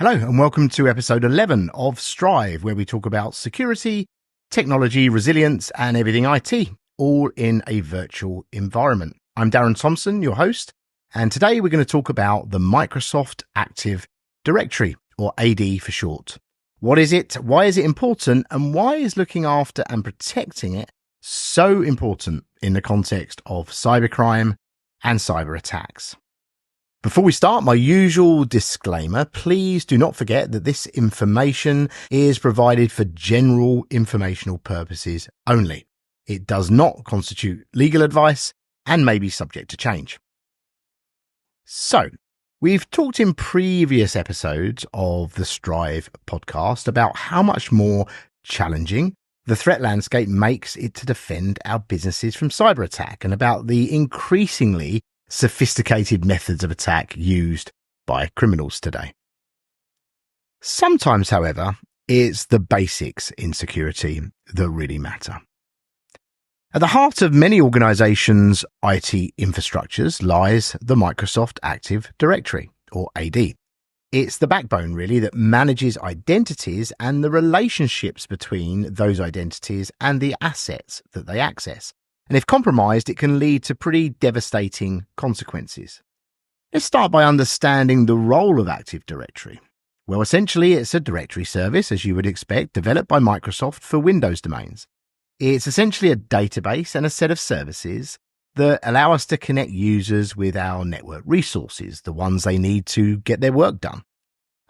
Hello and welcome to episode 11 of Strive, where we talk about security, technology, resilience and everything IT, all in a virtual environment. I'm Darren Thomson, your host, and today we're going to talk about the Microsoft Active Directory, or AD for short. What is it? Why is it important? And why is looking after and protecting it so important in the context of cybercrime and cyber attacks? Before we start, my usual disclaimer, please do not forget that this information is provided for general informational purposes only. It does not constitute legal advice and may be subject to change. So, we've talked in previous episodes of the Strive podcast about how much more challenging the threat landscape makes it to defend our businesses from cyber attack, and about the increasingly sophisticated methods of attack used by criminals today. Sometimes, however, it's the basics in security that really matter. At the heart of many organizations' IT infrastructures lies the Microsoft Active Directory, or AD. It's the backbone, really, that manages identities and the relationships between those identities and the assets that they access. And if compromised, it can lead to pretty devastating consequences. Let's start by understanding the role of Active Directory. Well, essentially, it's a directory service, as you would expect, developed by Microsoft for Windows domains. It's essentially a database and a set of services that allow us to connect users with our network resources, the ones they need to get their work done.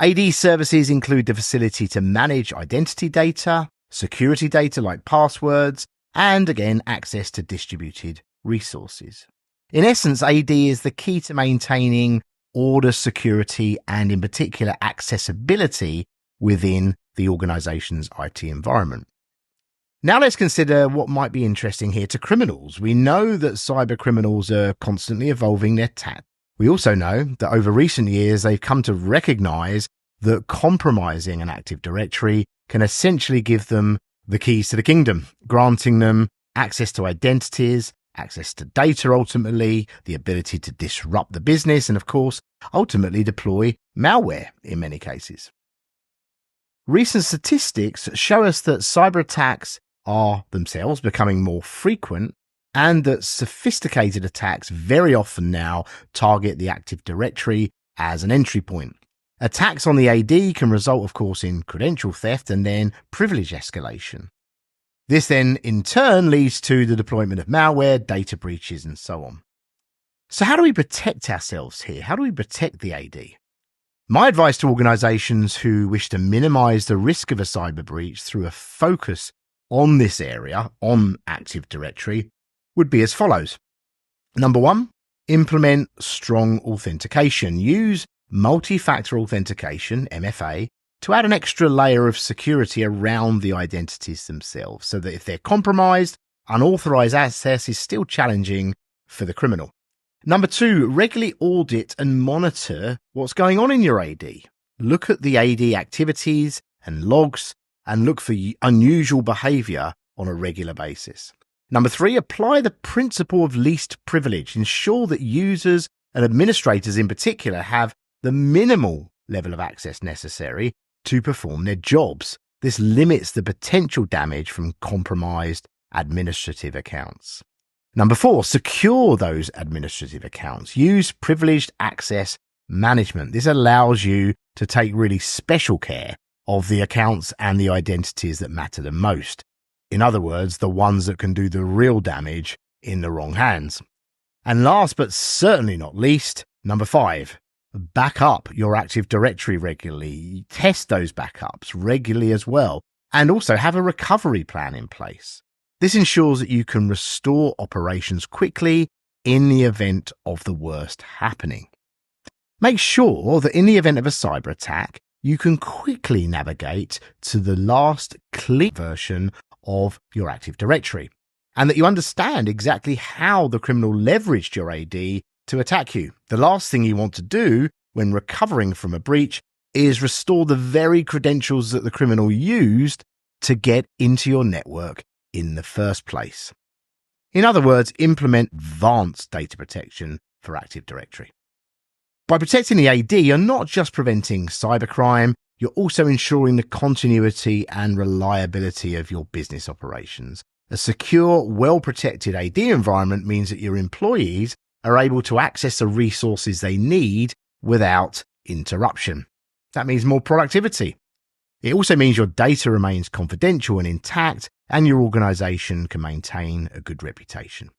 AD services include the facility to manage identity data, security data like passwords, and again, access to distributed resources. In essence, AD is the key to maintaining order, security, and in particular, accessibility within the organization's IT environment. Now let's consider what might be interesting here to criminals. We know that cyber criminals are constantly evolving their tactics. We also know that over recent years, they've come to recognize that compromising an Active Directory can essentially give them the keys to the kingdom, granting them access to identities, access to data ultimately, the ability to disrupt the business, and of course, ultimately deploy malware in many cases. Recent statistics show us that cyber attacks are themselves becoming more frequent, and that sophisticated attacks very often now target the Active Directory as an entry point. Attacks on the AD can result, of course, in credential theft and then privilege escalation. This then, in turn, leads to the deployment of malware, data breaches, and so on. So how do we protect ourselves here? How do we protect the AD? My advice to organizations who wish to minimize the risk of a cyber breach through a focus on this area, on Active Directory, would be as follows. Number one, implement strong authentication. Use Multi-Factor Authentication, MFA, to add an extra layer of security around the identities themselves, so that if they're compromised, unauthorized access is still challenging for the criminal. Number two, regularly audit and monitor what's going on in your AD. Look at the AD activities and logs and look for unusual behavior on a regular basis. Number three, apply the principle of least privilege. Ensure that users and administrators in particular have the minimal level of access necessary to perform their jobs. This limits the potential damage from compromised administrative accounts. Number four, secure those administrative accounts. Use privileged access management. This allows you to take really special care of the accounts and the identities that matter the most. In other words, the ones that can do the real damage in the wrong hands. And last but certainly not least, number five, back up your Active Directory regularly. Test those backups regularly as well, and also have a recovery plan in place. This ensures that you can restore operations quickly in the event of the worst happening. Make sure that in the event of a cyber attack, you can quickly navigate to the last clean version of your Active Directory, and that you understand exactly how the criminal leveraged your AD to attack you. The last thing you want to do when recovering from a breach is restore the very credentials that the criminal used to get into your network in the first place. In other words, implement advanced data protection for Active Directory. By protecting the AD, you're not just preventing cybercrime, you're also ensuring the continuity and reliability of your business operations. A secure, well-protected AD environment means that your employees are able to access the resources they need without interruption. That means more productivity. It also means your data remains confidential and intact, and your organization can maintain a good reputation.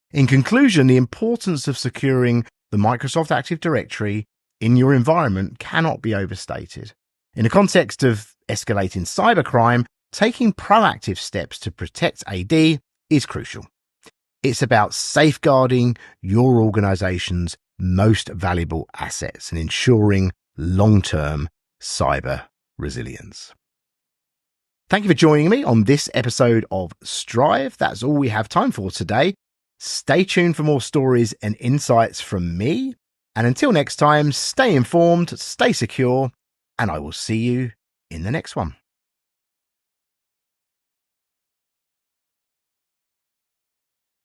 In conclusion, the importance of securing the Microsoft Active Directory in your environment cannot be overstated. In the context of escalating cybercrime, taking proactive steps to protect AD is crucial. It's about safeguarding your organization's most valuable assets and ensuring long-term cyber resilience. Thank you for joining me on this episode of Strive. That's all we have time for today. Stay tuned for more stories and insights from me. And until next time, stay informed, stay secure, and I will see you in the next one.